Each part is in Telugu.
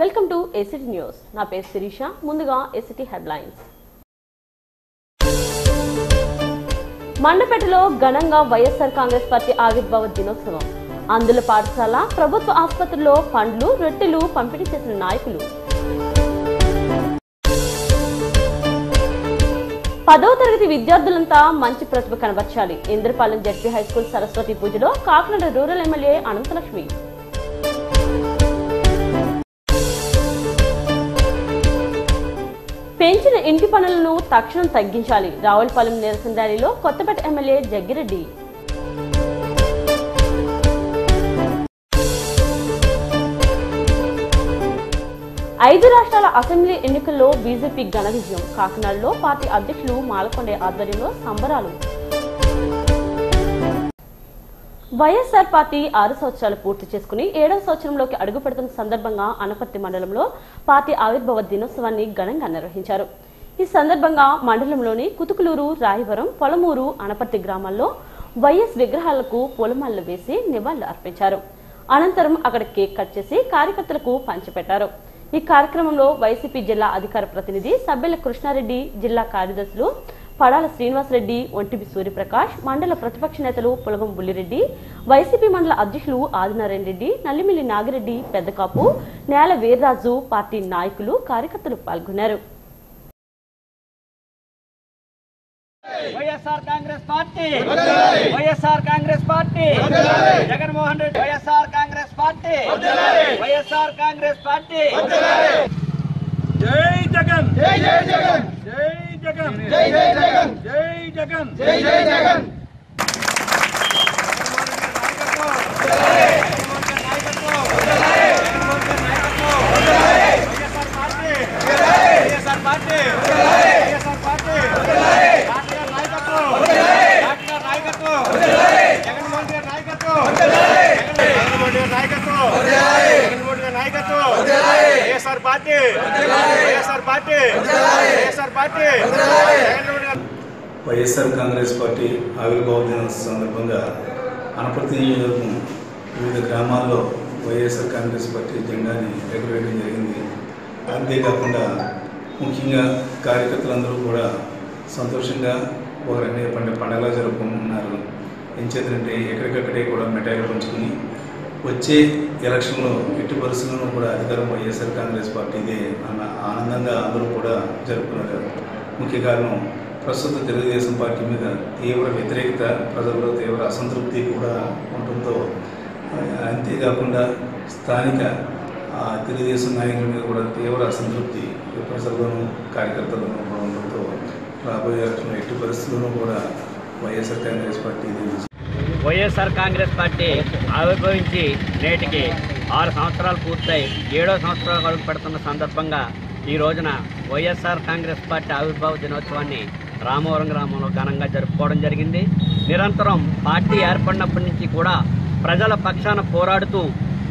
Welcome to ACT news. నా పేరు శిరీష. ముందుగా ఏసిటీ హెడ్లైన్స్. మండపేటలో ఘనంగా వైఎస్ఆర్ కాంగ్రెస్ పార్టీ ఆవిర్భావ దినోత్సవం. అందుల పాఠశాల, ప్రభుత్వ ఆసుపత్రిలో పండ్లు, రొట్టెలు పంపిణీ చేసిన నాయకులు. 10వ తరగతి విద్యార్థులంతా మంచి ప్రతిభ కనబర్చాలి. ఇంద్రపాలెం జడ్పీ హైస్కూల్ సరస్వతి పూజలో కాకినాడ రూరల్ ఎమ్మెల్యే అనంతలక్ష్మి. పెంచిన ఇంటి పనులను తక్షణం తగ్గించాలి. రావులపాలెం నిరసన ర్యాలీలో కొత్తపేట ఎమ్మెల్యే జగ్గిరెడ్డి. ఐదు రాష్ట్రాల అసెంబ్లీ ఎన్నికల్లో బీజేపీ ఘన విజయం. కాకినాడలో పార్టీ అధ్యక్షులు మాలకొండ ఆధ్వర్యంలో సంబరాలు. వైఎస్ఆర్ పార్టీ 6 సంవత్సరాలు పూర్తి చేసుకుని 7వ సంవత్సరంలోకి అడుగు పెడుతున్న సందర్భంగా అనపర్తి మండలంలో పార్టీ ఆవిర్భావ దినోత్సవాన్ని ఘనంగా నిర్వహించారు. ఈ సందర్భంగా మండలంలోని కుతుకులూరు, రాయవరం, పొలమూరు, అనపర్తి గ్రామాల్లో వైఎస్ విగ్రహాలకు పూలమాలలు వేసి నివాళులు అర్పించారు. అనంతరం అక్కడ కేక్ కట్ చేసి కార్యకర్తలకు పంచిపెట్టారు. ఈ కార్యక్రమంలో వైసీపీ జిల్లా అధికార ప్రతినిధి సబ్బెల కృష్ణారెడ్డి, జిల్లా కార్యదర్శులు పడాల శ్రీనివాసరెడ్డి, ఒంటిపి సూర్యప్రకాష్, మండల ప్రతిపక్ష నేతలు పులగం బుల్లిరెడ్డి, వైసీపీ మండల అధ్యక్షులు ఆదినారాయణ రెడ్డి, నల్లిమిల్లి నాగిరెడ్డి, పెద్దకాపు, నేల వీర్రాజు, పార్టీ నాయకులు, కార్యకర్తలు పాల్గొన్నారు. YSR Congress party, YSR Congress party, Jaganmohan Reddy, YSR Congress party, YSR Congress party. జై జగన్, జై జై జగన్, జై జగన్, జై జై జగన్, జై జగన్, జై జై జగన్. వైఎస్ఆర్ కాంగ్రెస్ పార్టీ ఆవిర్భావ దినోత్సవం సందర్భంగా అనపర్తి నియోజకవర్గం వివిధ గ్రామాల్లో వైఎస్ఆర్ కాంగ్రెస్ పార్టీ జెండాని ఎగురవేయడం జరిగింది. అంతేకాకుండా ముఖ్యంగా కార్యకర్తలందరూ కూడా సంతోషంగా ఒక పండుగలా జరుపుకుంటున్నారు. ఏం చేద్దంటే ఎక్కడికక్కడే కూడా మిఠాయిలు పంచుకుని వచ్చే ఎలక్షన్లో ఎట్టి పరిస్థితులను కూడా అధికారం వైఎస్ఆర్ కాంగ్రెస్ పార్టీదే అన్న ఆనందంగా అందరూ కూడా జరుపుకున్నారు. ముఖ్య కారణం ప్రస్తుత తెలుగుదేశం పార్టీ మీద తీవ్ర వ్యతిరేకత, ప్రజల్లో తీవ్ర అసంతృప్తి కూడా ఉండటంతో, అంతేకాకుండా స్థానిక తెలుగుదేశం నాయకుల మీద కూడా తీవ్ర అసంతృప్తి ప్రజల్లోనూ కార్యకర్తల్లోనూ కూడా ఉండటంతో రాబోయే ఎలక్షన్లో ఎట్టి పరిస్థితుల్లోనూ కూడా వైఎస్ఆర్ కాంగ్రెస్ పార్టీ వైఎస్ఆర్ కాంగ్రెస్ పార్టీ ఆవిర్భవించి నేటికి 6 సంవత్సరాలు పూర్తయి 7వ సంవత్సరాలు అడుగు పెడుతున్న సందర్భంగా ఈ రోజున వైఎస్ఆర్ కాంగ్రెస్ పార్టీ ఆవిర్భావ దినోత్సవాన్ని రామవరం గ్రామంలో ఘనంగా జరుపుకోవడం జరిగింది. నిరంతరం పార్టీ ఏర్పడినప్పటి నుంచి కూడా ప్రజల పక్షాన పోరాడుతూ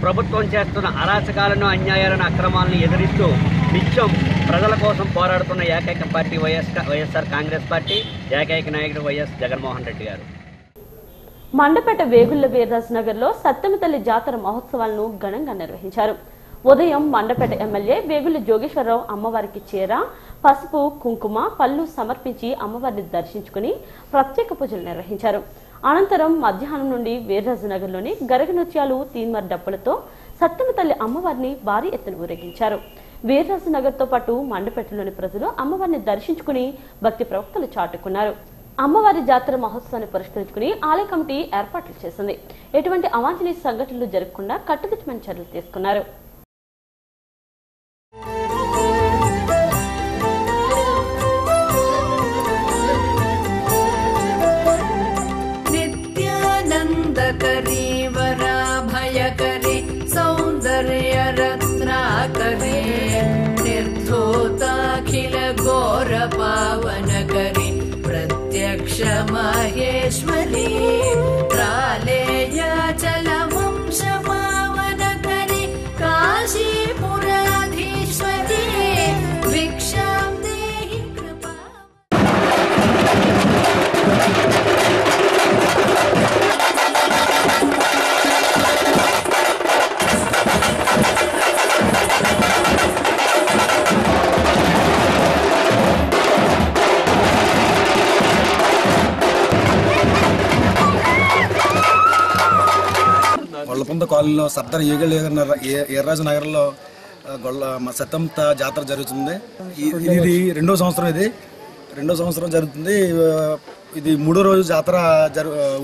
ప్రభుత్వం చేస్తున్న అరాచకాలను, అన్యాయాలను, అక్రమాలను ఎదిరిస్తూ నిత్యం ప్రజల కోసం పోరాడుతున్న ఏకైక పార్టీ వైఎస్ఆర్ కాంగ్రెస్ పార్టీ. ఏకైక నాయకుడు వైఎస్ జగన్మోహన్ రెడ్డి గారు. మండపేట వేగుళ్ల వీర్రాజ్ నగర్ లో సత్తెమ తల్లి జాతర మహోత్సవాలను ఘనంగా నిర్వహించారు. ఉదయం మండపేట ఎమ్మెల్యే వేగుళ్ల జోగేశ్వరరావు అమ్మవారికి చీర, పసుపు, కుంకుమ, పళ్ళు సమర్పించి అమ్మవారిని దర్శించుకుని ప్రత్యేక పూజలు నిర్వహించారు. అనంతరం మధ్యాహ్నం నుండి వీర్రాజ్ నగర్ లోని గరగ నృత్యాలు, తీన్మర్ డప్పులతో సత్తెమ తల్లి అమ్మవారిని భారీ ఎత్తున ఊరేగించారు. వీర్రాజ్ నగర్ తో పాటు మండపేటలోని ప్రజలు అమ్మవారిని దర్శించుకుని భక్తి ప్రవక్తలు చాటుకున్నారు. అమ్మవారి జాతర మహోత్సవాన్ని పురస్కరించుకుని ఆలయ కమిటీ ఏర్పాట్లు చేసింది. ఎటువంటి అవాంఛనీయ సంఘటనలు జరగకుండా కట్టుదిట్టమైన చర్యలు తీసుకున్నారు. నిత్యానందకరీ వరాభయకరీ సౌందర్య రత్నాకరీ నిర్ధూతాఖిల ఘోర పావనకరీ ప్రత్యక్ష మహేశ్వరీ ప్రాళేయాచల వంశ పావనకరీ కాశీపురాధీశ్వరీ భిక్షాం దేహి కృపా. సత్తంత కాలనీలో సర్దార్ ఏర్రాజు నగర్లో సత్తంత జాతర జరుగుతుంది. ఇది రెండో సంవత్సరం జరుగుతుంది. ఇది మూడో రోజు జాతర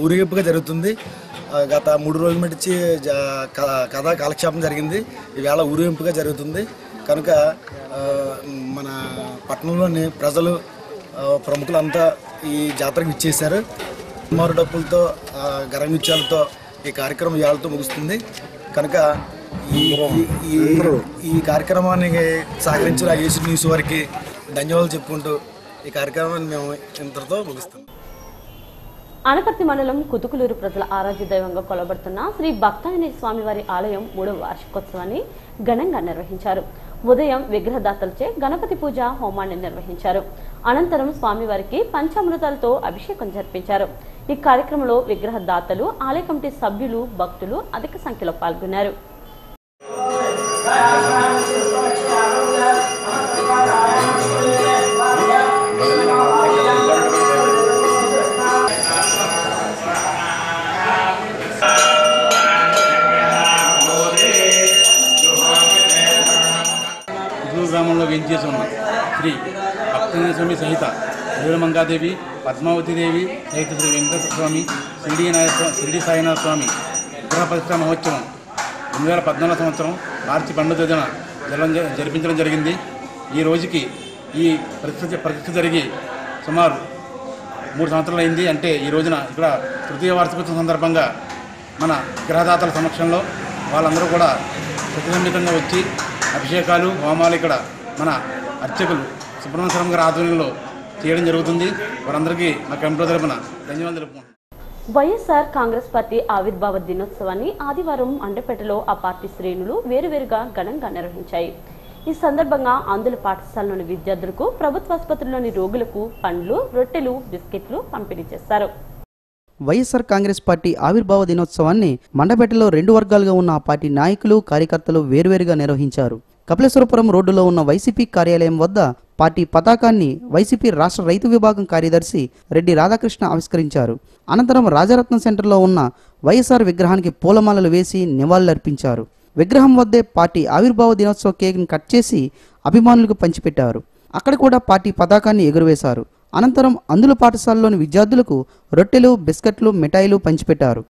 ఊరేగింపుగా జరుగుతుంది. గత 3 రోజుల మట్టించి కథా కాలక్షేపం జరిగింది. ఈవేళ ఊరేగింపుగా జరుగుతుంది కనుక మన పట్టణంలోని ప్రజలు ప్రముఖులంతా ఈ జాతరకు ఇచ్చేశారు. మారు డప్పులతో గరమిత్యాలతో ఈ కార్యక్రమం ఇవాళతో ముగుస్తుంది కనుక ఈ కార్యక్రమాన్ని సహకరించిన ఏసీ న్యూస్ వారికి ధన్యవాదాలు చెప్పుకుంటూ ఈ కార్యక్రమాన్ని మేము ఇంతటితో ముగిస్తాం. అనపర్తి మండలం కుతుకులూరు ప్రజల ఆరాధ్య దైవంగా కొలబడుతున్న శ్రీ భక్తాంజనేయ స్వామివారి ఆలయం 3వ వార్షికోత్సవాన్ని ఘనంగా నిర్వహించారు. ఉదయం విగ్రహదాతలచే గణపతి పూజ హోమాన్ని నిర్వహించారు. అనంతరం స్వామివారికి పంచామృతాలతో అభిషేకం జరిపించారు. ఈ కార్యక్రమంలో విగ్రహదాతలు, ఆలయ కమిటీ సభ్యులు, భక్తులు అధిక సంఖ్యలో పాల్గొన్నారు. గ్రామంలో వేంచేసి ఉన్న శ్రీ భక్తాంజనేయ స్వామి సహిత వీరమంగాదేవి, పద్మావతీదేవి సహిత శ్రీ వెంకటేశ్వర స్వామి, షిరిడి సాయినాథ స్వామి విగ్రహ ప్రతిష్ఠా మహోత్సవం 2014 సంవత్సరం మార్చి 12వ తేదీన జరిపించడం జరిగింది. ఈ రోజుకి ఈ ప్రతిష్ఠ జరిగి సుమారు 3 సంవత్సరాలు అయింది. అంటే ఈ రోజున ఇక్కడ తృతీయ వార్షికోత్సవం సందర్భంగా మన విగ్రహదాతల సమక్షంలో వాళ్ళందరూ కూడా ప్రతిసంహితంగా వచ్చి అభిషేకాలు, హోమాలు ఇక్కడ మన అర్చకులు సుబ్రహ్మణ్యం గారి ఆధ్వర్యంలో చేయడం జరుగుతుంది. వారందరికీ మా కమిటీ తరపున ధన్యవాదాలు తెలుపుకుంటున్నాను. వైఎస్ఆర్ కాంగ్రెస్ పార్టీ ఆవిర్భావ దినోత్సవాన్ని ఆదివారం అండపేటలో ఆ పార్టీ శ్రేణులు వేరువేరుగా ఘనంగా నిర్వహించాయి. ఈ సందర్భంగా ఆంధ్ర పాఠశాలలోని విద్యార్థులకు, ప్రభుత్వాసుపత్రిలోని రోగులకు పండ్లు, రొట్టెలు, బిస్కెట్లు పంపిణీ చేశారు. వైఎస్ఆర్ కాంగ్రెస్ పార్టీ ఆవిర్భావ దినోత్సవాన్ని మండపేటలో 2 వర్గాలుగా ఉన్న ఆ పార్టీ నాయకులు, కార్యకర్తలు వేర్వేరుగా నిర్వహించారు. కపిలేశ్వరపురం రోడ్డులో ఉన్న వైసీపీ కార్యాలయం వద్ద పార్టీ పతాకాన్ని వైసీపీ రాష్ట్ర రైతు విభాగం కార్యదర్శి రెడ్డి రాధాకృష్ణ ఆవిష్కరించారు. అనంతరం రాజారత్నం సెంటర్లో ఉన్న వైఎస్ఆర్ విగ్రహానికి పూలమాలలు వేసి నివాళులర్పించారు. విగ్రహం వద్దే పార్టీ ఆవిర్భావ దినోత్సవ కేక్ను కట్ చేసి అభిమానులకు పంచిపెట్టారు. అక్కడ కూడా పార్టీ పతాకాన్ని ఎగురవేశారు. అనంతరం అందుల పాఠశాలలోని విద్యార్థులకు రొట్టెలు, బిస్కెట్లు, మిఠాయిలు పంచిపెట్టారు.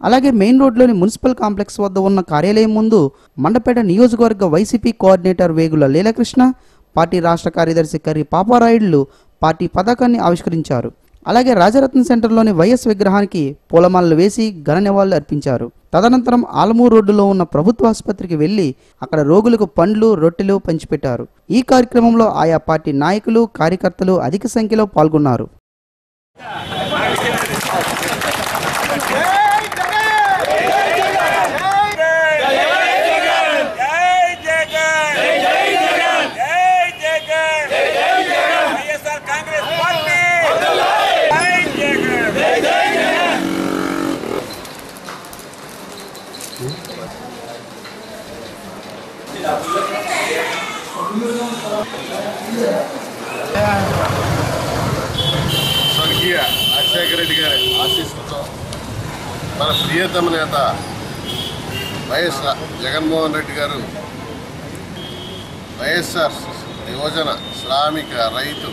అలాగే మెయిన్ రోడ్లోని మున్సిపల్ కాంప్లెక్స్ వద్ద ఉన్న కార్యాలయం ముందు మండపేట నియోజకవర్గ వైసీపీ కోఆర్డినేటర్ వేగుల లీలకృష్ణ, పార్టీ రాష్ట్ర కార్యదర్శి కర్రి పాపారాయుడులు పార్టీ పతాకాన్ని ఆవిష్కరించారు. అలాగే రాజరత్న సెంటర్లోని వైఎస్ విగ్రహానికి పూలమాలలు వేసి ఘన నివాళులు అర్పించారు. తదనంతరం ఆలమూరు రోడ్డులో ఉన్న ప్రభుత్వ ఆసుపత్రికి వెళ్లి అక్కడ రోగులకు పండ్లు, రొట్టెలు పంచిపెట్టారు. ఈ కార్యక్రమంలో ఆయా పార్టీ నాయకులు, కార్యకర్తలు అధిక సంఖ్యలో పాల్గొన్నారు. స్వర్గీయ రాజశేఖర రెడ్డి గారి ఆశీస్సులతో మన ప్రియతమ నేత వైఎస్ జగన్మోహన్ రెడ్డి గారు వైఎస్ఆర్ యువజన శ్రామిక రైతు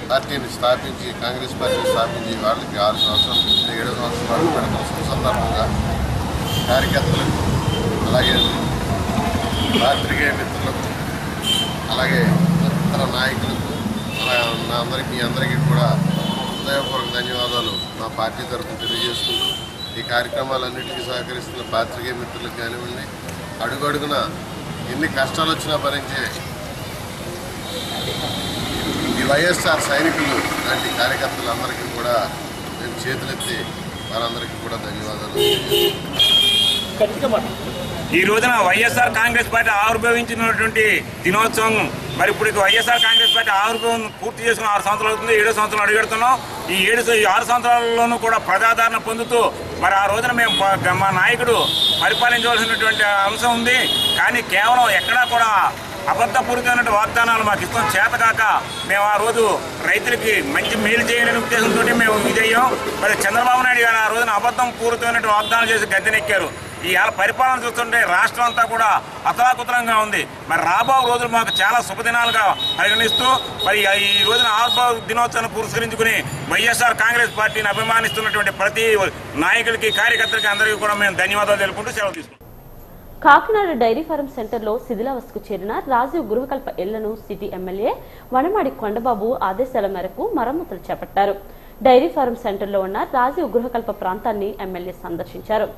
పార్టీని స్థాపించి, కాంగ్రెస్ పార్టీని స్థాపించి వాళ్ళకి 6 సంవత్సరాలు 7 సంవత్సరాలు పెడుతున్న సందర్భంగా కార్యకర్తలకు, అలాగే పాత్రికేయ మిత్రులకు, అలాగే ఇతర నాయకులకు, మీ అందరికీ కూడా హృదయపూర్వక ధన్యవాదాలు మా పార్టీ తరఫున తెలియజేసుకుంటూ, ఈ కార్యక్రమాలన్నింటికీ సహకరిస్తున్న పాత్రికేయ మిత్రులకు కానివ్వండి, అడుగడుగున ఎన్ని కష్టాలు వచ్చినా భరించే ఈ వైఎస్ఆర్ సైనికులు లాంటి కార్యకర్తలందరికీ కూడా మేము చేతులెత్తి వారందరికీ కూడా ధన్యవాదాలు. ఈ రోజున వైఎస్ఆర్ కాంగ్రెస్ పార్టీ ఆవిర్భవించినటువంటి దినోత్సవం మరి ఇప్పుడు వైఎస్ఆర్ కాంగ్రెస్ పార్టీ ఆవిర్భావం పూర్తి చేసుకుని 6 సంవత్సరాలు అవుతుంది. 7వ సంవత్సరం అడుగుపెడుతున్నాం. ఈ 6 సంవత్సరాల్లోనూ కూడా ప్రజాదరణ పొందుతూ మరి ఆ రోజున మేము మా నాయకుడు పరిపాలించవలసినటువంటి అంశం ఉంది. కానీ కేవలం ఎక్కడా కూడా అబద్ధపూరితమైన వాగ్దానాలు మాకు ఇష్టం చేతకాక మేము ఆ రోజు రైతులకి మంచి మేలు చేయాలనే ఉద్దేశంతో మేము విజయం. మరి చంద్రబాబు నాయుడు గారు ఆ రోజున అబద్ధం పూరితమైన వాగ్దానాలు చేసి గద్దెనెక్కారు. ఈ పరిపాలన చూస్తుంటే రాష్ట్రం అంతా కూడా అతలాకుతలంగా ఉంది. మరి రాబో రోజులు మాకు చాలా శుభదినాలుగా పరిగణిస్తూ మరి ఈ రోజున ఆవిర్భావ దినోత్సవాన్ని పురస్కరించుకుని వైఎస్ఆర్ కాంగ్రెస్ పార్టీని అభిమానిస్తున్నటువంటి ప్రతి నాయకులకి కార్యకర్తలకి అందరికీ కూడా మేము ధన్యవాదాలు తెలుపుకుంటూ సెలవు తీసుకుంటాం. కాకినాడ డైరీ ఫారం సెంటర్లో శిథిలావస్థకు చేరిన రాజీవ్ గృహకల్ప ఇళ్లను సిటీ ఎమ్మెల్యే వనమాడి కొండబాబు ఆదేశాల మేరకు మరమ్మతులు చేపట్టారు. డైరీ ఫారం సెంటర్లో ఉన్న రాజీవ్ గృహకల్ప ప్రాంతాన్ని ఎమ్మెల్యే సందర్శించారు.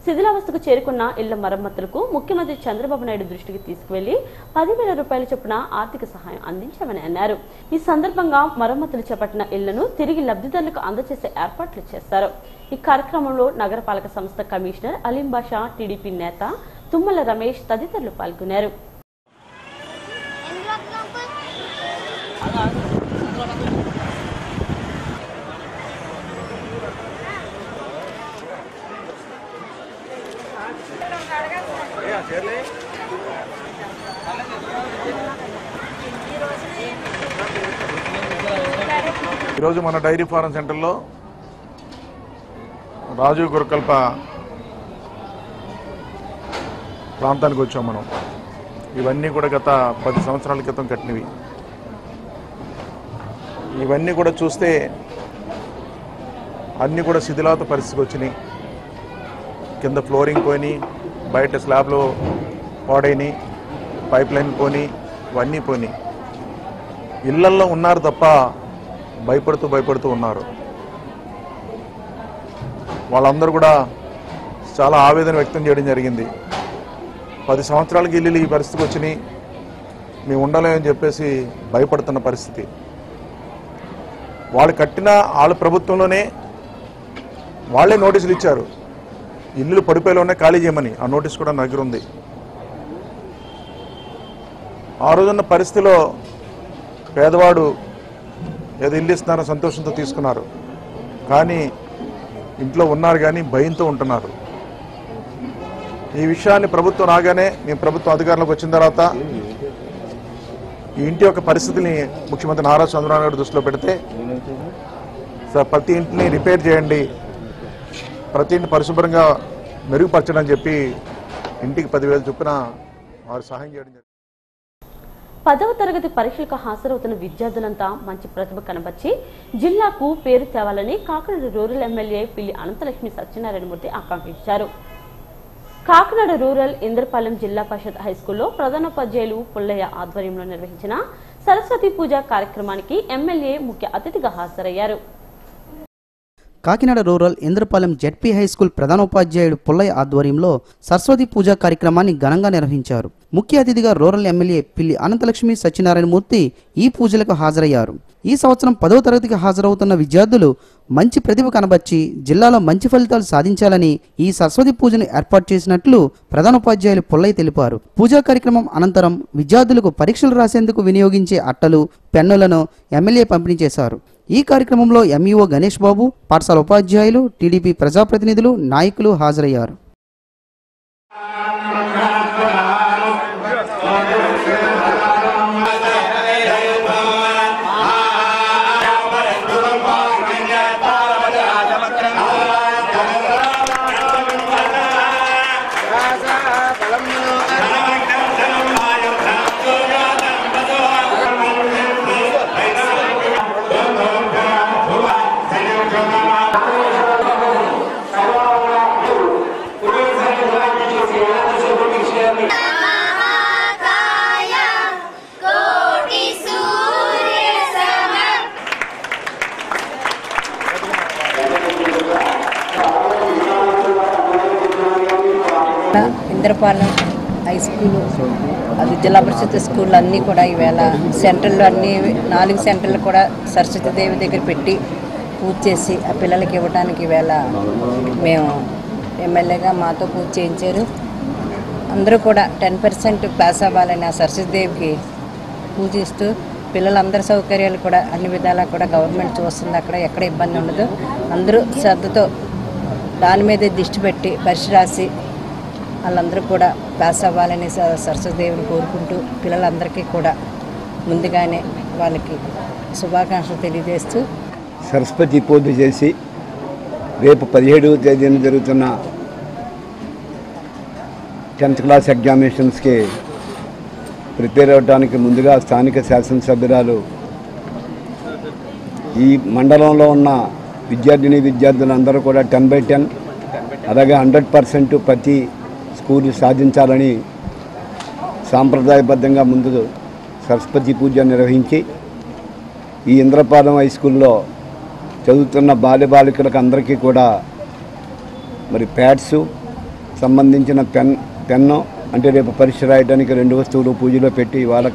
శిథిలావస్థకు చేరుకున్న ఇళ్ల మరమ్మతులకు ముఖ్యమంత్రి చంద్రబాబు నాయుడు దృష్టికి తీసుకువెళ్లి 10,000 రూపాయల చొప్పున ఆర్థిక సహాయం అందించామని అన్నారు. ఈ సందర్భంగా మరమ్మతులు చేపట్టిన ఇళ్లను తిరిగి లబ్ధిదారులకు అందజేసే ఏర్పాట్లు చేశారు. ఈ కార్యక్రమంలో నగరపాలక సంస్థ కమిషనర్ అలీం బాషా, టీడీపీ నేత తుమ్మల రమేష్ తదితరులు పాల్గొన్నారు. ఈరోజు మన డైరీ ఫారం సెంటర్లో రాజీవ్ గృహకల్ప ప్రాంతానికి వచ్చాం మనం. ఇవన్నీ కూడా గత 10 సంవత్సరాల క్రితం కట్టినవి. ఇవన్నీ కూడా చూస్తే అన్నీ కూడా శిథిలావస్థ పరిస్థితికి వచ్చినాయి. కింద ఫ్లోరింగ్ పోయి, బయట స్లాబ్లో పాడైనాయి, పైప్ లైన్ పోని, ఇవన్నీ పోయినాయి. ఇళ్లల్లో ఉన్నారు తప్ప భయపడుతూ ఉన్నారు. వాళ్ళందరూ కూడా చాలా ఆవేదన వ్యక్తం చేయడం జరిగింది. 10 సంవత్సరాలకి ఇల్లు ఈ పరిస్థితికి వచ్చినాయి, మేము ఉండలేమని చెప్పేసి భయపడుతున్న పరిస్థితి. వాళ్ళు కట్టిన వాళ్ళ ప్రభుత్వంలోనే వాళ్ళే నోటీసులు ఇచ్చారు, ఇల్లులు పడిపోయేలోనే ఖాళీ చేయమని. ఆ నోటీస్ కూడా నా దగ్గర ఉంది. ఆ రోజున్న పరిస్థితిలో పేదవాడు ఏదో ఇల్లు ఇస్తున్నారో సంతోషంతో తీసుకున్నారు, కానీ ఇంట్లో ఉన్నారు కానీ భయంతో ఉంటున్నారు. ఈ విషయాన్ని ప్రభుత్వం రాగానే, మేము ప్రభుత్వం అధికారంలోకి వచ్చిన తర్వాత ఈ ఇంటి యొక్క పరిస్థితిని ముఖ్యమంత్రి నారా చంద్రబాబు నాయుడు దృష్టిలో పెడితే, సార్ ప్రతి ఇంటిని రిపేర్ చేయండి, ప్రతి ఇంటి పరిశుభ్రంగా మెరుగుపరచడం చెప్పి ఇంటికి 10,000 చొప్పున వారు సహాయం చేయడం జరిగింది. 10వ తరగతి పరీక్షలకు హాజరవుతున్న విద్యార్థులంతా మంచి ప్రతిభ కనబర్చి జిల్లాకు పేరు తేవాలని కాకినాడ రూరల్ ఎమ్మెల్యే పిల్లి అనంతలక్ష్మి సత్యనారాయణమూర్తి ఆకాంక్షించారు. కాకినాడ రూరల్ ఇంద్రపాలెం జిల్లా పరిషత్ హైస్కూల్లో ప్రధానోపాధ్యాయులు పుల్లయ్య ఆధ్వర్యంలో నిర్వహించిన సరస్వతి పూజ కార్యక్రమానికి ఎమ్మెల్యే ముఖ్య అతిథిగా హాజరయ్యారు. Kakinada rural Indrapalem ZP high school ప్రధానోపాధ్యాయుడు పుల్లయ్య ఆధ్వర్యంలో సరస్వతి పూజా కార్యక్రమాన్ని ఘనంగా నిర్వహించారు. ముఖ్య అతిథిగా రూరల్ ఎమ్మెల్యే పిల్లి అనంతలక్ష్మి సత్యనారాయణమూర్తి ఈ పూజలకు హాజరయ్యారు. ఈ సంవత్సరం 10వ తరగతికి హాజరవుతున్న విద్యార్థులు మంచి ప్రతిభ కనబర్చి జిల్లాలో మంచి ఫలితాలు సాధించాలని ఈ సరస్వతి పూజను ఏర్పాటు చేసినట్లు ప్రధానోపాధ్యాయులు పుల్లయ్య తెలిపారు. పూజా కార్యక్రమం అనంతరం విద్యార్థులకు పరీక్షలు రాసేందుకు వినియోగించే అట్టలు, పెన్నులను ఎమ్మెల్యే పంపిణీ చేశారు. ఈ కార్యక్రమంలో ఎంఈఓ గణేష్ బాబు, పాఠశాల ఉపాధ్యాయులు, టీడీపీ ప్రజాప్రతినిధులు, నాయకులు హాజరయ్యారు. ఇంద్రపాలెం హై స్కూలు అది జిల్లా పరిషత్ స్కూళ్ళు అన్నీ కూడా ఈవేళ సెంటర్లు అన్నీ 4 సెంటర్లు కూడా సరస్వతీదేవి దగ్గర పెట్టి పూజ చేసి ఆ పిల్లలకి ఇవ్వడానికి ఈవేళ మేము ఎమ్మెల్యేగా మాతో పూజ చేయించారు. అందరూ కూడా 10% పాస్ అవ్వాలని ఆ సరస్వతీదేవికి పూజిస్తూ పిల్లలందరి సౌకర్యాలు కూడా అన్ని విధాలా కూడా గవర్నమెంట్ చూస్తుంది. అక్కడ ఎక్కడ ఇబ్బంది ఉండదు. అందరూ శ్రద్ధతో దాని మీదే దృష్టి పెట్టి పరీక్ష రాసి వాళ్ళందరూ కూడా పాస్ అవ్వాలని సరస్వతీదేవిని కోరుకుంటూ పిల్లలందరికీ కూడా ముందుగానే వాళ్ళకి శుభాకాంక్షలు తెలియజేస్తూ సరస్వతి పూజ చేసి రేపు 17వ తేదీన జరుగుతున్న 10th క్లాస్ ఎగ్జామినేషన్స్కి ప్రిపేర్ అవ్వడానికి ముందుగా స్థానిక శాసనసభ్యురాలు ఈ మండలంలో ఉన్న విద్యార్థులందరూ కూడా 10/10 అలాగే 100% ప్రతి స్కూల్ సాధించాలని సాంప్రదాయబద్ధంగా ముందు సరస్వతి పూజ నిర్వహించి ఈ ఇంద్రపాలెం హై స్కూల్లో చదువుతున్న బాలికలకు అందరికీ కూడా మరి ప్యాడ్స్ సంబంధించిన పెన్ను అంటే రేపు పరీక్ష రాయడానికి 2 వస్తువులు పూజలో పెట్టి వాళ్ళ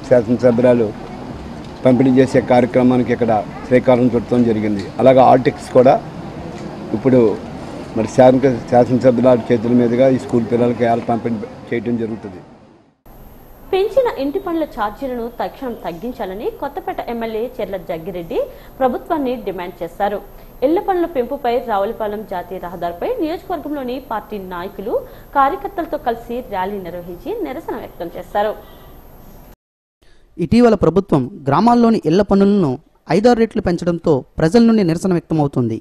శాసనసభ్యురాలు పంపిణీ చేసే కార్యక్రమానికి ఇక్కడ శ్రీకారం చుట్టడం జరిగింది. అలాగే ఆర్టిక్స్ కూడా ఇప్పుడు మరి శాసనసభ్యుల చేతుల మీదుగా ఈ స్కూల్ పిల్లలకి పంపిణీ చేయడం జరుగుతుంది. పెంచిన ఇంటి పనుల ఛార్జీలను తక్షణం తగ్గించాలని కొత్తపేట ఎమ్మెల్యే చెర్ల జగ్గిరెడ్డి ప్రభుత్వాన్ని డిమాండ్ చేశారు. ఇళ్ల పనుల పెంపుపై రావులపాలెం జాతీయ రహదారిపై నియోజకవర్గంలోని పార్టీ నాయకులు కార్యకర్తలతో కలిసి ర్యాలీ నిర్వహించి నిరసన వ్యక్తం చేశారు. ఇటీవల ప్రభుత్వం గ్రామాల్లోని ఇళ్ల పన్నులను 5-6 రెట్లు పెంచడంతో ప్రజల నుండి నిరసన వ్యక్తమవుతుంది.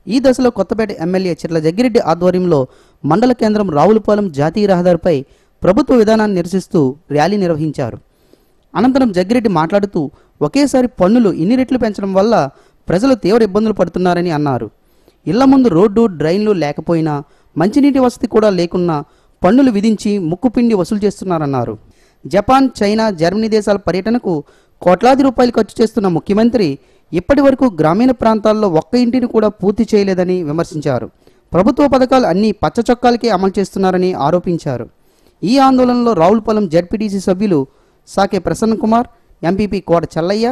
ఈ దశలో కొత్తపేట ఎమ్మెల్యే చెర్ల జగ్గిరెడ్డి ఆధ్వర్యంలో మండల కేంద్రం రావులపాలెం జాతీయ రహదారిపై ప్రభుత్వ విధానాన్ని నిరసిస్తూ ర్యాలీ నిర్వహించారు. అనంతరం జగ్గిరెడ్డి మాట్లాడుతూ ఒకేసారి పన్నులు ఇన్ని రెట్లు పెంచడం వల్ల ప్రజలు తీవ్ర ఇబ్బందులు పడుతున్నారని అన్నారు. ఇళ్ల ముందు రోడ్డు డ్రైన్లు లేకపోయినా మంచినీటి వసతి కూడా లేకున్నా పన్నులు విధించి ముక్కుపిండి వసూలు చేస్తున్నారన్నారు. జపాన్, చైనా, జర్మనీ దేశాల పర్యటనకు కోట్లాది రూపాయలు ఖర్చు చేస్తున్న ముఖ్యమంత్రి ఇప్పటి వరకు గ్రామీణ ప్రాంతాల్లో ఒక్క ఇంటిని కూడా పూర్తి చేయలేదని విమర్శించారు. ప్రభుత్వ పథకాలు అన్నీ పచ్చ చొక్కాలకే అమలు చేస్తున్నారని ఆరోపించారు. ఈ ఆందోళనలో రావులపాలెం జెడ్పీటీసీ సభ్యులు సాకే ప్రసన్న కుమార్, ఎంపీపీ కోట చల్లయ్య,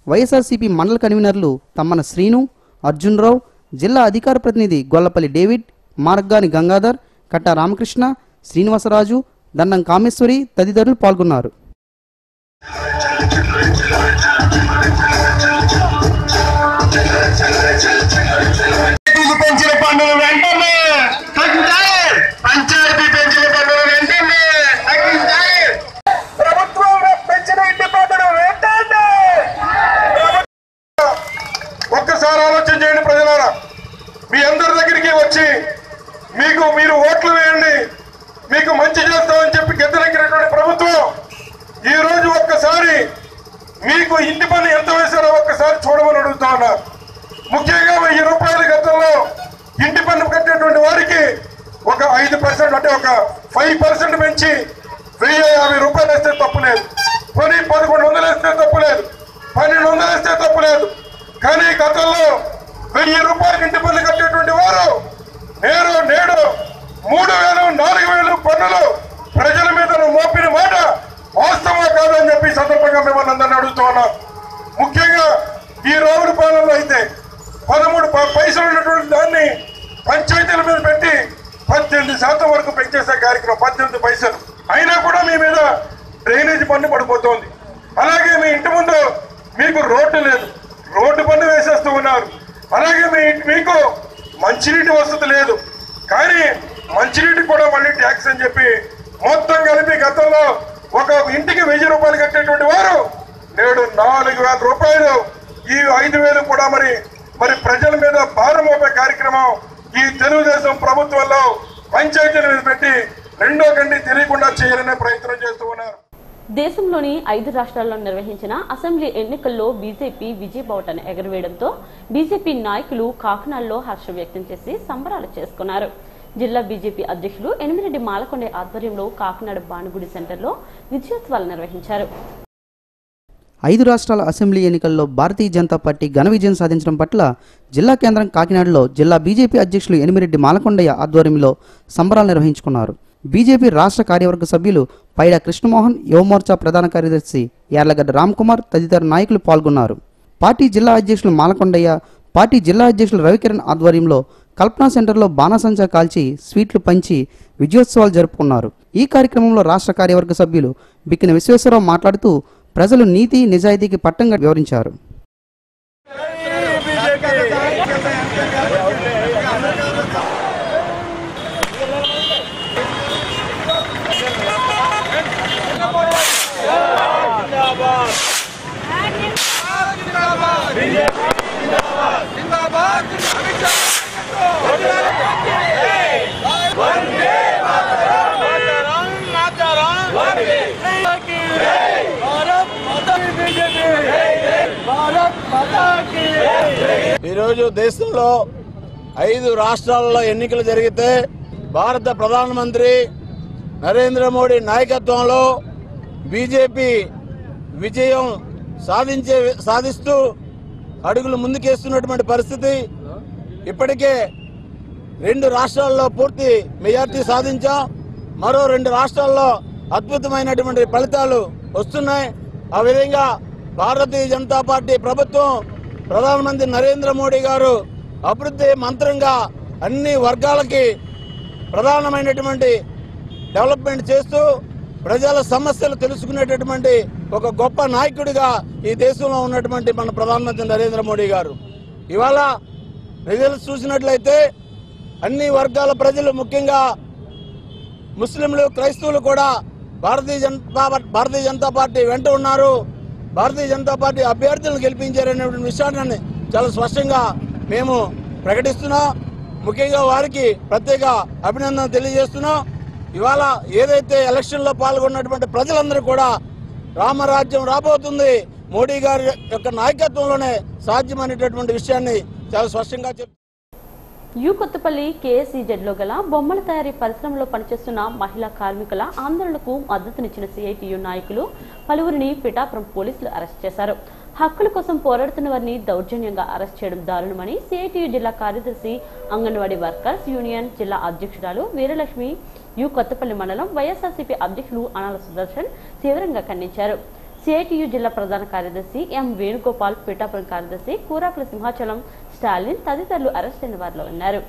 వైఎస్ఆర్సీపీ మండల కన్వీనర్లు తమ్మన శ్రీను, అర్జున్రావు, జిల్లా అధికార ప్రతినిధి గొల్లపల్లి డేవిడ్, మార్గాని గంగాధర్, కట్ట రామకృష్ణ, శ్రీనివాసరాజు, దండం కామేశ్వరి తదితరులు పాల్గొన్నారు. ఒక్కసారి ఆలోచన చేయండి ప్రజలారా. మీ అందరి దగ్గరికి వచ్చి మీరు ఓట్లు వేయండి, మీకు మంచి చేస్తామని చెప్పి గెద్దలెక్కినటువంటి ప్రభుత్వం ఈ రోజు ఒక్కసారి మీకు ఇంటి పన్ను ఎంత వేశారో ఒక్కసారి చూడమని అడుగుతా ఉన్నారు. ముఖ్యంగా 1000 రూపాయల గతంలో ఇంటి పన్ను కట్టేటువంటి వారికి ఒక 5% అంటే ఒక 5% పెంచి 1050 రూపాయలు వేస్తే తప్పులేదు, కొని 1100 వేస్తే తప్పులేదు, 1200 వేస్తే తప్పులేదు. కానీ గతంలో 1000 రూపాయలు ఇంటి పన్ను కట్టేటువంటి వారు నేడు 3000, 4000 పన్నులు ప్రజల మీద మోపిన మాట వాస్తవా కాదని చెప్పి సందర్భంగా మిమ్మల్ని అందరినీ అడుగుతూ ఉన్నాం. ముఖ్యంగా ఈ రావులపాలెంలో అయితే 13 పైసలు ఉన్నటువంటి దాన్ని పంచాయతీల మీద పెట్టి 18% వరకు పెంచేసే కార్యక్రమం 18 పైసలు అయినా కూడా మీ మీద డ్రైనేజీ పన్ను పడిపోతుంది. అలాగే మీ ఇంటి ముందు మీకు రోడ్డు లేదు, రోడ్డు పన్ను వేసేస్తూ ఉన్నారు. అలాగే మీకు మంచినీటి వసతి లేదు, కానీ మంచినీటి కూడా మళ్ళీ ట్యాక్స్ అని చెప్పి మొత్తం కలిపి గతంలో ఒక ఇంటికి 1000 రూపాయలు కట్టేటువంటి వారు నేడు 4000 రూపాయలు, ఈ 5000 కూడా మరి ప్రజల మీద భారం మోపే కార్యక్రమం ఈ తెలుగుదేశం ప్రభుత్వంలో పంచాయతీల మీద పెట్టి రెండో గండి తెలియకుండా చేయాలనే ప్రయత్నం చేస్తూ ఉన్నారు. దేశంలోని 5 రాష్ట్రాల్లో నిర్వహించిన అసెంబ్లీ ఎన్నికల్లో బీజేపీ విజయబావుటను ఎగరవేయడంతో బీజేపీ నాయకులు కాకినాడలో హర్షం వ్యక్తం చేసి సంబరాలు చేసుకున్నారు. జిల్లా బీజేపీ అధ్యక్షులు ఎనిమిరెడ్డి మాలకొండ ఆధ్వర్యంలో కాకినాడ బాణగుడి సెంటర్లో విజయోత్సవాలు నిర్వహించారు. 5 రాష్ట్రాల అసెంబ్లీ ఎన్నికల్లో భారతీయ జనతా పార్టీ ఘన విజయం సాధించడం పట్ల జిల్లా కేంద్రం కాకినాడలో జిల్లా బీజేపీ అధ్యక్షులు ఎనిమిరెడ్డి మాలకొండయ్య ఆధ్వర్యంలో సంబరాలు నిర్వహించుకున్నారు. బీజేపీ రాష్ట్ర కార్యవర్గ సభ్యులు పైడా కృష్ణమోహన్, యువమోర్చా ప్రధాన కార్యదర్శి యార్లగడ్డ రామ్కుమార్ తదితర నాయకులు పాల్గొన్నారు. పార్టీ జిల్లా అధ్యక్షులు మాలకొండయ్య, పార్టీ జిల్లా అధ్యక్షులు రవికిరణ్ ఆధ్వర్యంలో కల్పనా సెంటర్లో బాణాసంచా కాల్చి స్వీట్లు పంచి విజయోత్సవాలు జరుపుకున్నారు. ఈ కార్యక్రమంలో రాష్ట్ర కార్యవర్గ సభ్యులు బిక్కిన విశ్వేశ్వరరావు మాట్లాడుతూ ప్రజలు నీతి నిజాయితీకి పట్టంగా వివరించారు. ఈరోజు దేశంలో 5 రాష్ట్రాలలో ఎన్నికలు జరిగితే భారత ప్రధానమంత్రి నరేంద్ర మోడీ నాయకత్వంలో బీజేపీ విజయం సాధిస్తూ అడుగులు ముందుకేస్తున్నటువంటి పరిస్థితి. ఇప్పటికే 2 రాష్ట్రాల్లో పూర్తి మెజార్టీ సాధించాం. మరో 2 రాష్ట్రాల్లో అద్భుతమైనటువంటి ఫలితాలు వస్తున్నాయి. ఆ విధంగా భారతీయ జనతా పార్టీ ప్రభుత్వం, ప్రధానమంత్రి నరేంద్ర మోడీ గారు అభివృద్ధి మంత్రంగా అన్ని వర్గాలకి ప్రధానమైనటువంటి డెవలప్మెంట్ చేస్తూ ప్రజల సమస్యలు తెలుసుకునేటటువంటి ఒక గొప్ప నాయకుడిగా ఈ దేశంలో ఉన్నటువంటి మన ప్రధానమంత్రి నరేంద్ర మోడీ గారు. ఇవాళ రిజల్ట్స్ చూసినట్లయితే అన్ని వర్గాల ప్రజలు, ముఖ్యంగా ముస్లింలు, క్రైస్తవులు కూడా భారతీయ జనతా పార్టీ వెంట ఉన్నారు. భారతీయ జనతా పార్టీ అభ్యర్థులను గెలిపించారనేటువంటి విషయాన్ని చాలా స్పష్టంగా మేము ప్రకటిస్తున్నాం. ముఖ్యంగా వారికి ప్రత్యేక అభినందన తెలియజేస్తున్నాం. ఇవాళ ఏదైతే ఎలక్షన్లో పాల్గొన్నటువంటి ప్రజలందరూ కూడా రామరాజ్యం రాబోతుంది, మోడీ గారి యొక్క నాయకత్వంలోనే సాధ్యమైనటువంటి విషయాన్ని చాలా స్పష్టంగా చెప్తారు. కొత్తపల్లి కేఎస్ఈజెడ్లో గల బొమ్మల తయారీ పరిశ్రమలో పనిచేస్తున్న మహిళా కార్మికుల ఆందోళనకు మద్దతునిచ్చిన సిఐటియు నాయకులు పలువురిని పిఠాపురం పోలీసులు అరెస్ట్ చేశారు. హక్కుల కోసం పోరాడుతున్న వారిని దౌర్జన్యంగా అరెస్ట్ చేయడం దారుణమని సిఐటియు జిల్లా కార్యదర్శి, అంగన్వాడీ వర్కర్స్ యూనియన్ జిల్లా అధ్యక్షురాలు వీరలక్ష్మి కొత్తపల్లి మండలం వైఎస్ఆర్సీపీ అధ్యక్షులు అనాల సుదర్శన్ తీవ్రంగా ఖండించారు. సిఐటియు జిల్లా ప్రధాన కార్యదర్శి ఎం వేణుగోపాల్, పిఠాపురం కార్యదర్శి కూరాకుల సింహాచలం, స్టాలిన్ తదితరులు అరెస్ట్ అయిన వారిలో ఉన్నారు.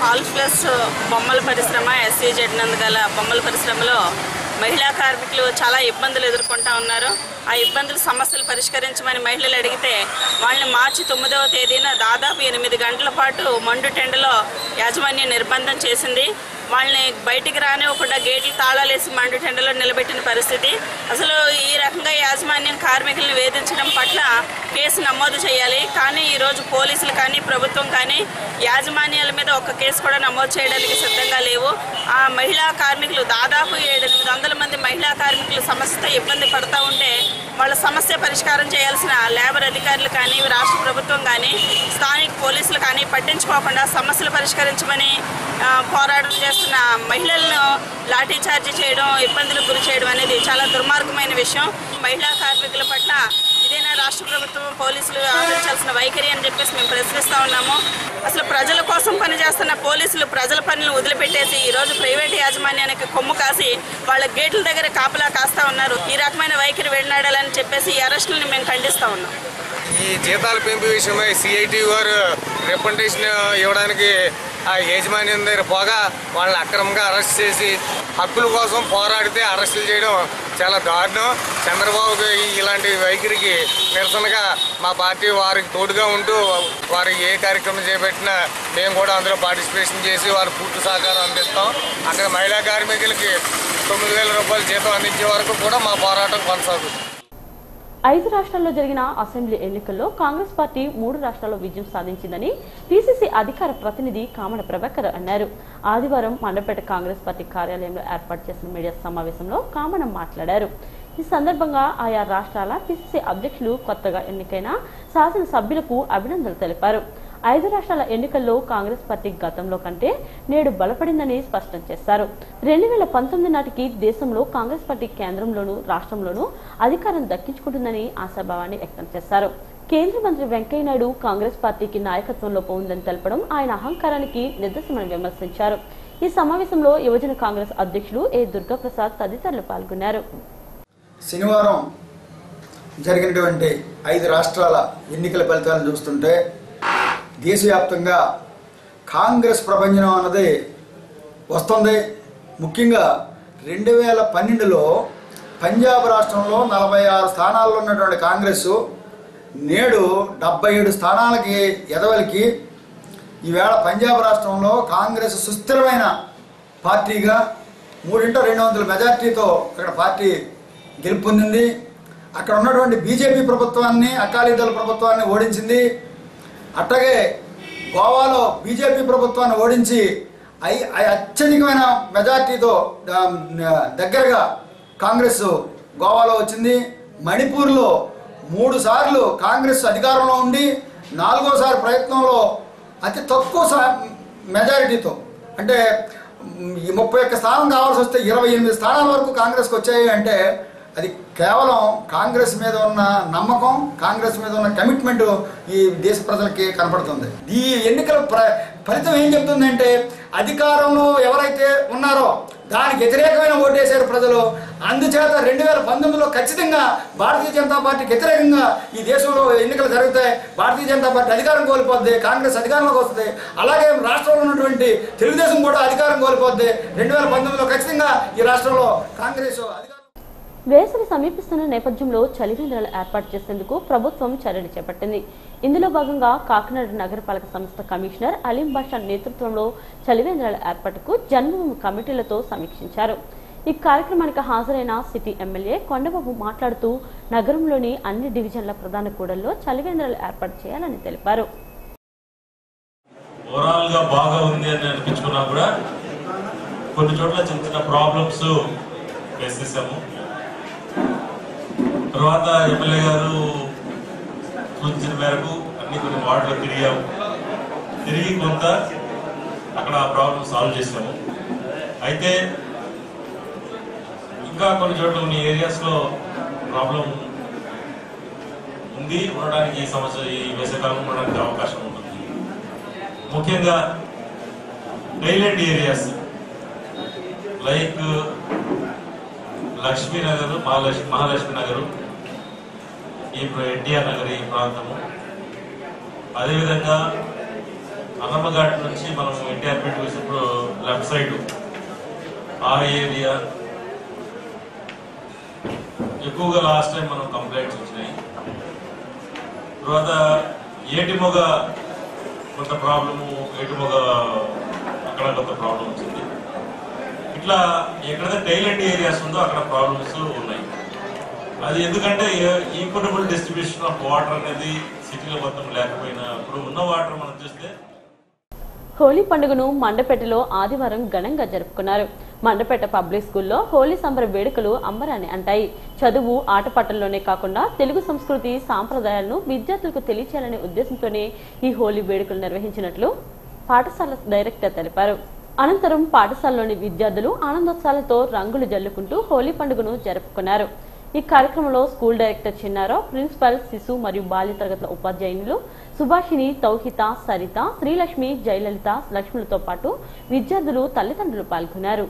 ఆల్ ప్లస్ బొమ్మల పరిశ్రమ ఎస్సీజెడ్ నందు గల బొమ్మల పరిశ్రమలో మహిళా కార్మికులు చాలా ఇబ్బందులు ఎదుర్కొంటా ఉన్నారు. ఆ ఇబ్బందుల సమస్యలు పరిష్కరించమని మహిళలు అడిగితే వాళ్ళని మార్చి 9వ తేదీన దాదాపు 8 గంటల పాటు మండు టెండలో యాజమాన్యం నిర్బంధం చేసింది. వాళ్ళని బయటికి రానివ్వకుండా గేట్లు తాళాలేసి మండు టెండలో నిలబెట్టిన పరిస్థితి. అసలు ఈ రకంగా యాజమాన్యం కార్మికులను వేధించడం పట్ల కేసు నమోదు చేయాలి. కానీ ఈరోజు పోలీసులు కానీ ప్రభుత్వం కానీ యాజమాన్యాల మీద ఒక్క కేసు కూడా నమోదు చేయడానికి సిద్ధంగా లేవు. ఆ మహిళా కార్మికులు దాదాపు 700 మంది మహిళా కార్మికులు సమస్యతో ఇబ్బంది పడుతూ ఉంటే వాళ్ళ సమస్య పరిష్కారం చేయాల్సిన లేబర్ అధికారులు కానీ, రాష్ట్ర ప్రభుత్వం కానీ, స్థానిక పోలీసులు కానీ పట్టించుకోకుండా సమస్యలు పరిష్కరించమని పోరాటం చేస్తున్న మహిళలను లాఠీ చార్జీ చేయడం, ఇబ్బందులకు గురి చేయడం అనేది చాలా దుర్మార్గమైన విషయం. మహిళా కార్మికుల పట్ల ఇదేనా రాష్ట్ర ప్రభుత్వం, పోలీసులు ఆదరించాల్సిన వైఖరి అని చెప్పేసి మేము ప్రశ్నిస్తూ ఉన్నాము. అసలు ప్రజల కోసం పనిచేస్తున్న పోలీసులు ప్రజల పనులను వదిలిపెట్టేసి ఈరోజు ప్రైవేటు యాజమాన్యానికి కొమ్ము కాసి వాళ్ళ గేట్ల దగ్గర కాపలా కాస్తా ఉన్నారు. ఈ రకమైన వైఖరి వెళ్లాడాలని చెప్పేసి ఈ అరెస్టులను మేము ఖండిస్తూ ఉన్నాం. ఈ జీతాల పెంపు విషయమై సిఐటి వారు రిప్రజెంటేషన్ ఇవ్వడానికి ఆ యాజమాన్యం దగ్గర పోగా వాళ్ళని అక్రమంగా అరెస్ట్ చేసి హక్కుల కోసం పోరాడితే అరెస్టులు చేయడం చాలా దారుణం. చంద్రబాబు ఇలాంటి వైఖరికి నిరసనగా మా పార్టీ వారికి తోడుగా ఉంటూ వారికి ఏ కార్యక్రమం చేపట్టినా మేము కూడా అందులో పార్టిసిపేషన్ చేసి వారు పూర్తి సహకారం అందిస్తాం. అక్కడ మహిళా కార్మికులకి 9,000 రూపాయల జీతం అందించే వరకు కూడా మా పోరాటం కొనసాగుతుంది. 5 రాష్ట్రాల్లో జరిగిన అసెంబ్లీ ఎన్నికల్లో కాంగ్రెస్ పార్టీ 3 రాష్ట్రాల్లో విజయం సాధించిందని పిసిసి అధికార ప్రతినిధి కామన ప్రభాకర్ అన్నారు. ఆదివారం మండపేట కాంగ్రెస్ పార్టీ కార్యాలయంలో ఏర్పాటు చేసిన మీడియా సమావేశంలో కామన మాట్లాడారు. ఈ సందర్భంగా ఆయా రాష్ట్రాల పిసిసి అధ్యక్షులు, కొత్తగా ఎన్నికైన శాసనసభ్యులకు అభినందనలు తెలిపారు. 5 రాష్ట్రాల ఎన్నికల్లో కాంగ్రెస్ పార్టీ గతంలో కంటే నేడు బలపడిందని స్పష్టం చేశారు. 2019 నాటికి దేశంలో కాంగ్రెస్ పార్టీ కేంద్రంలోనూ రాష్ట్రంలోనూ అధికారం దక్కించుకుంటుందని ఆశాభావాన్ని వ్యక్తం చేశారు. కేంద్ర మంత్రి వెంకయ్యనాయుడు కాంగ్రెస్ పార్టీకి నాయకత్వం లోపం ఉందని తెలపడం ఆయన అహంకారానికి నిదర్శనమని విమర్శించారు. ఈ సమావేశంలో యువజన కాంగ్రెస్ అధ్యక్షులు ఏ దుర్గాప్రసాద్ తదితరులు పాల్గొన్నారు. శనివారం జరిగినటువంటి 5 రాష్ట్రాల ఎన్నికల ఫలితాలను చూస్తుంటే దేశవ్యాప్తంగా కాంగ్రెస్ ప్రభంజనం అన్నది వస్తుంది. ముఖ్యంగా 2012లో పంజాబ్ రాష్ట్రంలో 46 స్థానాల్లో ఉన్నటువంటి కాంగ్రెస్ నేడు 77 స్థానాలకి ఎదవలికి ఈవేళ పంజాబ్ రాష్ట్రంలో కాంగ్రెస్ సుస్థిరమైన పార్టీగా 3/200 మెజార్టీతో ఇక్కడ పార్టీ గెలుపొందింది. అక్కడ ఉన్నటువంటి బీజేపీ ప్రభుత్వాన్ని, అకాలీదళ ప్రభుత్వాన్ని ఓడించింది. అట్లాగే గోవాలో బీజేపీ ప్రభుత్వాన్ని ఓడించి అత్యధికమైన మెజార్టీతో దగ్గరగా కాంగ్రెస్ గోవాలో వచ్చింది. మణిపూర్లో 3 సార్లు కాంగ్రెస్ అధికారంలో ఉండి 4వసారి ప్రయత్నంలో అతి తక్కువ మెజారిటీతో, అంటే 31 స్థానం కావాల్సి వస్తే 28 స్థానాల వరకు కాంగ్రెస్కి వచ్చాయి. అంటే అది కేవలం కాంగ్రెస్ మీద ఉన్న నమ్మకం, కాంగ్రెస్ మీద ఉన్న కమిట్మెంట్ ఈ దేశ ప్రజలకి కనపడుతుంది. ఈ ఎన్నికల ఫలితం ఏం చెప్తుందంటే అధికారంలో ఎవరైతే ఉన్నారో దానికి వ్యతిరేకమైన ఓటేశారు ప్రజలు. అందుచేత 2019లో ఖచ్చితంగా భారతీయ జనతా పార్టీకి వ్యతిరేకంగా ఈ దేశంలో ఎన్నికలు జరుగుతాయి. భారతీయ జనతా పార్టీ అధికారం కోల్పోద్ది, కాంగ్రెస్ అధికారంలోకి వస్తుంది. అలాగే రాష్ట్రంలో ఉన్నటువంటి తెలుగుదేశం కూడా అధికారం కోల్పోద్ది. 2019లో ఖచ్చితంగా ఈ రాష్ట్రంలో కాంగ్రెస్ వేసవి సమీపిస్తున్న నేపథ్యంలో చలివేంద్రాలు ఏర్పాటు చేసేందుకు ప్రభుత్వం చర్యలు చేపట్టింది. ఇందులో భాగంగా కాకినాడ నగరపాలక సంస్థ కమిషనర్ అలీం బాషా నేతృత్వంలో చలివేంద్రాల ఏర్పాటుకు జన్మభూమి కమిటీలతో సమీక్షించారు. ఈ కార్యక్రమానికి హాజరైన సిటీ ఎమ్మెల్యే కొండబాబు మాట్లాడుతూ నగరంలోని అన్ని డివిజన్ల ప్రధాన కూడల్లో చలివేంద్రాలు ఏర్పాటు చేయాలని తెలిపారు. ఓవరాల్ గా బాగా ఉంది అని అనిపించుకున్నా కూడా కొన్ని చోట్ల చిన్న చిన్న ప్రాబ్లమ్స్ ఫేస్ చేసాము. తర్వాత ఎమ్మెల్యే గారు సూచించిన మేరకు అన్ని కొన్ని వార్డులు తిరిగి కొంత అక్కడ ప్రాబ్లమ్ సాల్వ్ చేసాము. అయితే ఇంకా కొన్ని చోట్ల కొన్ని ఏరియాస్లో ప్రాబ్లం ఉంది, ఉండడానికి ఈ సంవత్సరం ఈ వేసవికాలం ఉండడానికి అవకాశం ఉంటుంది. ముఖ్యంగా టైలెంట్ ఏరియాస్ లైక్ లక్ష్మీనగర్, మహాలక్ష్మి నగరు, ఇప్పుడు ఎన్టీఆర్ నగర్ ఈ ప్రాంతము, అదేవిధంగా అన్నమ్మఘాట్ నుంచి మనం ఎన్టీఆర్ పేట వేసినప్పుడు లెఫ్ట్ సైడ్ ఆ ఏరియా ఎక్కువగా లాస్ట్ టైం మనం కంప్లైంట్స్ వచ్చినాయి. తర్వాత ఏటిమొగ కొంత ప్రాబ్లము, ఏటిమొగ అక్కడ కొంత ప్రాబ్లం వచ్చింది. ఇట్లా ఎక్కడైతే టైలెంట్ ఏరియాస్ ఉందో అక్కడ ప్రాబ్లమ్స్ ఉన్నాయి. అది ఎందుకంటే ఈక్వటబుల్ డిస్ట్రిబ్యూషన్ ఆఫ్ వాటర్ అనేది సిటీలో మొత్తం లేకపోయినా ఇప్పుడు ఉన్న వాటర్ మనం చూస్తే. హోలీ పండుగను మండపేటలో ఆదివారం ఘనంగా జరుపుకున్నారు. మండపేట పబ్లిక్ స్కూల్లో హోలీ సంబర వేడుకలు అంబరాన్ని అంటాయి. చదువు ఆటపాటల్లోనే కాకుండా తెలుగు సంస్కృతి సాంప్రదాయాలను విద్యార్థులకు తెలియచేయాలనే ఉద్దేశంతోనే ఈ హోలీ వేడుకలు నిర్వహించినట్లు పాఠశాల డైరెక్టర్ తెలిపారు. అనంతరం పాఠశాలలోని విద్యార్థులు ఆనందోత్సాహాలతో రంగులు జల్లుకుంటూ హోలీ పండుగను జరుపుకున్నారు. ఈ కార్యక్రమంలో స్కూల్ డైరెక్టర్ చిన్నారావు, ప్రిన్సిపల్, శిశు మరియు బాల్య తరగతుల ఉపాధ్యాయులు సుభాషిణి, తౌహిత, సరిత, శ్రీలక్ష్మి, జయలలిత, లక్ష్ములతో పాటు విద్యార్థులు, తల్లిదండ్రులు పాల్గొన్నారు.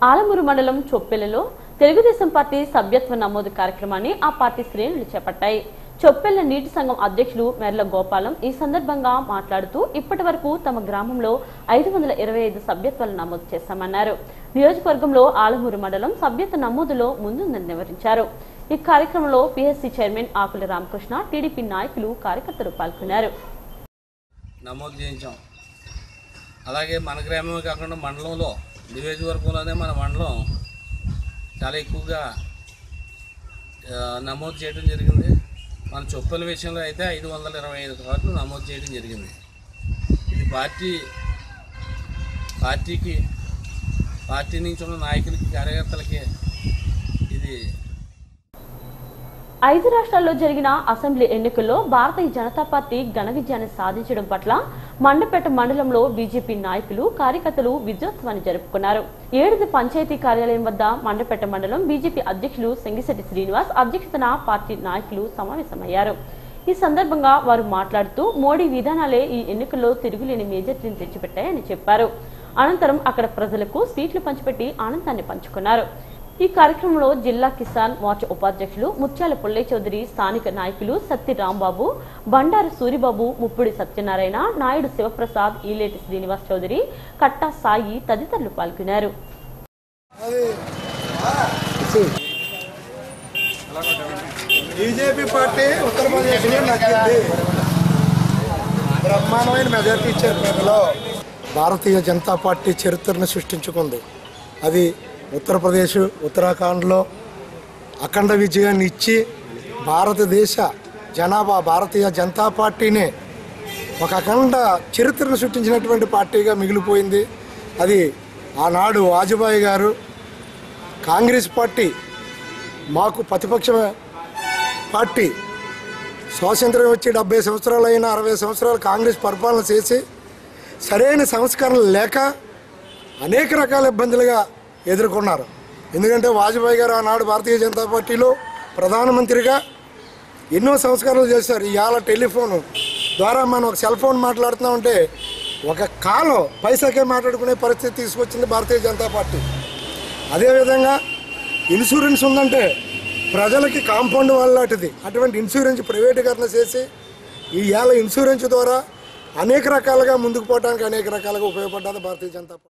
ఆలమూరు మండలం చొప్పెలలో తెలుగుదేశం పార్టీ సభ్యత్వ నమోదు కార్యక్రమాన్ని ఆ పార్టీ శ్రేణులు చేపట్టాయి. చొప్పెళ్ల నీటి సంఘం అధ్యక్షులు మెర్ల గోపాలం ఈ సందర్భంగా మాట్లాడుతూ ఇప్పటి వరకు తమ గ్రామంలో 525 సభ్యత్వాలు నమోదు చేశామన్నారు. నియోజకవర్గంలో ఆలమూరు మండలం సభ్యత్వ నమోదులో ముందుందని వివరించారు. ఈ కార్యక్రమంలో పిఎస్సి చైర్మన్ ఆకుల రామకృష్ణ, టీడీపీ నాయకులు, కార్యకర్తలు పాల్గొన్నారు. నమోదు చేయించాం. అలాగే మన గ్రామమే కాకుండా మండలంలో నియోజకవర్గంలోనే మన మండలం చాలా ఎక్కువగా నమోదు చేయడం జరిగింది. మన చొప్పుల విషయంలో అయితే 525 కార్డులు నమోదు చేయడం జరిగింది. ఇది పార్టీ నుంచి ఉన్న నాయకులకి కార్యకర్తలకి ఇది 5 రాష్ట్రాల్లో జరిగిన అసెంబ్లీ ఎన్నికల్లో భారతీయ జనతా పార్టీ ఘన విజయాన్ని సాధించడం పట్ల మండపేట మండలంలో బీజేపీ నాయకులు కార్యకర్తలు విజయోత్సవాన్ని జరుపుకున్నారు. 7ది పంచాయతీ కార్యాలయం వద్ద మండపేట మండలం బీజేపీ అధ్యక్షులు సింగిశెట్టి శ్రీనివాస్ అధ్యక్షతన పార్టీ నాయకులు సమావేశమయ్యారు. ఈ సందర్భంగా వారు మాట్లాడుతూ మోడీ విధానాలే ఈ ఎన్నికల్లో తిరుగులేని మెజార్టీని తెచ్చిపెట్టాయని చెప్పారు. అనంతరం అక్కడ ప్రజలకు స్వీట్లు పంచిపెట్టి ఆనందాన్ని పంచుకున్నారు. ఈ కార్యక్రమంలో జిల్లా కిసాన్ మోర్చా ఉపాధ్యక్షులు ముత్యాల పుల్లయ్య చౌదరి, స్థానిక నాయకులు సత్తి రాంబాబు, బండారు సూరిబాబు, ముప్పుడి సత్యనారాయణ, నాయుడు శివప్రసాద్, ఈలేటి శ్రీనివాస్ చౌదరి, కట్టా సాయి తదితరులు పాల్గొన్నారు. బీజేపీ పార్టీ ఉత్తరప్రదేశ్లో నచ్చింది. బ్రహ్మాండమైన మెజార్టీ ఇచ్చారు. ప్రజలో భారతీయ జనతా పార్టీ చరిత్రను సృష్టించుకుంది. అది ఉత్తరప్రదేశ్, ఉత్తరాఖండ్లో అఖండ విజయాన్ని ఇచ్చి భారతదేశ జనాభా భారతీయ జనతా పార్టీనే ఒక అఖండ చరిత్రను సృష్టించినటువంటి పార్టీగా మిగిలిపోయింది. అది ఆనాడు వాజ్పేయి గారు కాంగ్రెస్ పార్టీ మాకు ప్రతిపక్ష పార్టీ స్వాతంత్ర్యం వచ్చి 70 సంవత్సరాలు అయినా 60 సంవత్సరాలు కాంగ్రెస్ పరిపాలన చేసి సరైన సంస్కరణలు లేక అనేక రకాల ఇబ్బందులుగా ఎదుర్కొన్నారు. ఎందుకంటే వాజ్పేయి గారు ఆనాడు భారతీయ జనతా పార్టీలో ప్రధానమంత్రిగా ఎన్నో సంస్కరణలు చేశారు. ఇవాళ టెలిఫోన్ ద్వారా మనం ఒక సెల్ ఫోన్ మాట్లాడుతున్నామంటే ఒక కాల్ పైసాకే మాట్లాడుకునే పరిస్థితి తీసుకొచ్చింది భారతీయ జనతా పార్టీ. అదేవిధంగా ఇన్సూరెన్స్ ఉందంటే ప్రజలకి కాంపౌండ్ వాల్ లాంటిది. అటువంటి ఇన్సూరెన్స్ ప్రైవేటీకరణ చేసి ఇవాళ ఇన్సూరెన్స్ ద్వారా అనేక రకాలుగా ముందుకు పోవడానికి అనేక రకాలుగా ఉపయోగపడ్డది భారతీయ జనతా పార్టీ.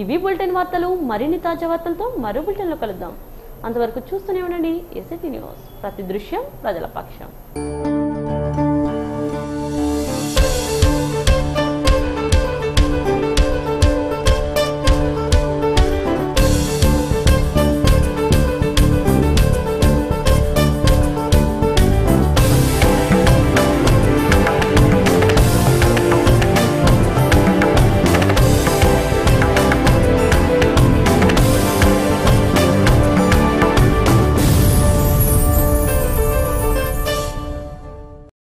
ఇవి బులెటిన్ వార్తలు. మరిన్ని తాజా వార్తలతో మరో బులెటిన్లో కలుద్దాం. అంతవరకు చూస్తూనే ఉండండి ఏసీటీ న్యూస్. ప్రతి దృశ్యం ప్రజల పక్షం.